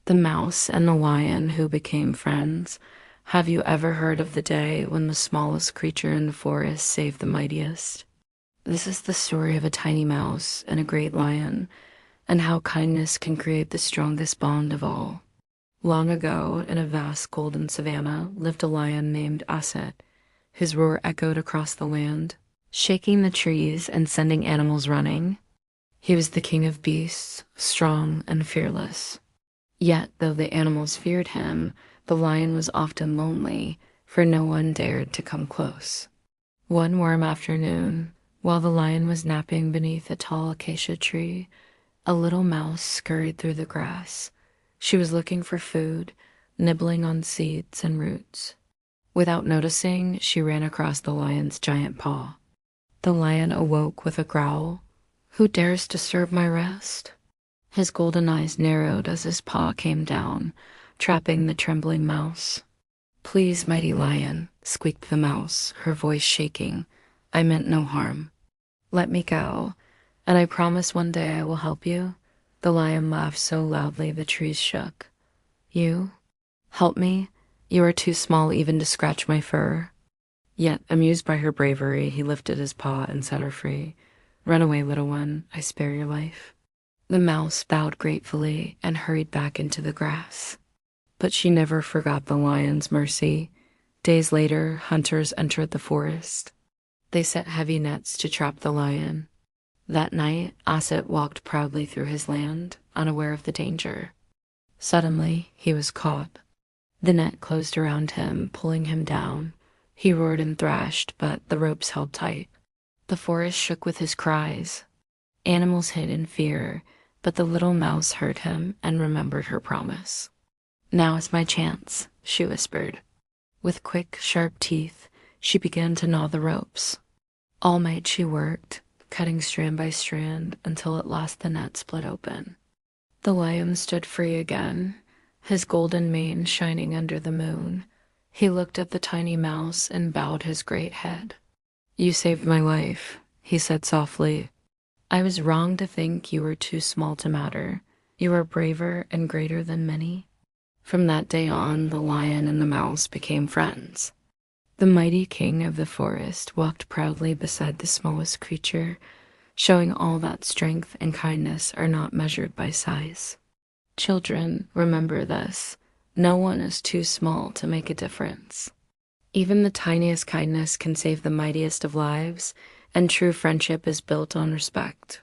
The Mouse and the Lion Who Became Friends. Have you ever heard of the day when the smallest creature in the forest saved the mightiest? This is the story of a tiny mouse and a great lion, and how kindness can create the strongest bond of all. Long ago, in a vast golden savanna, lived a lion named Aset. His roar echoed across the land, shaking the trees and sending animals running. He was the king of beasts, strong and fearless. Yet, though the animals feared him, the lion was often lonely, for no one dared to come close. One warm afternoon, while the lion was napping beneath a tall acacia tree, a little mouse scurried through the grass. She was looking for food, nibbling on seeds and roots. Without noticing, she ran across the lion's giant paw. The lion awoke with a growl. "Who dares disturb my rest?" His golden eyes narrowed as his paw came down, trapping the trembling mouse. "Please, mighty lion," squeaked the mouse, her voice shaking. "I meant no harm. Let me go, and I promise one day I will help you." The lion laughed so loudly the trees shook. "You? Help me? You are too small even to scratch my fur." Yet, amused by her bravery, he lifted his paw and set her free. "Run away, little one, I spare your life." The mouse bowed gratefully and hurried back into the grass. But she never forgot the lion's mercy. Days later, hunters entered the forest. They set heavy nets to trap the lion. That night, Aset walked proudly through his land, unaware of the danger. Suddenly, he was caught. The net closed around him, pulling him down. He roared and thrashed, but the ropes held tight. The forest shook with his cries. Animals hid in fear, but the little mouse heard him and remembered her promise. "Now is my chance," she whispered. With quick, sharp teeth, she began to gnaw the ropes. All night she worked, cutting strand by strand until at last the net split open. The lion stood free again, his golden mane shining under the moon. He looked at the tiny mouse and bowed his great head. "You saved my life," he said softly. "I was wrong to think you were too small to matter. You are braver and greater than many." From that day on, the lion and the mouse became friends. The mighty king of the forest walked proudly beside the smallest creature, showing all that strength and kindness are not measured by size. Children, remember this. No one is too small to make a difference. Even the tiniest kindness can save the mightiest of lives, and true friendship is built on respect.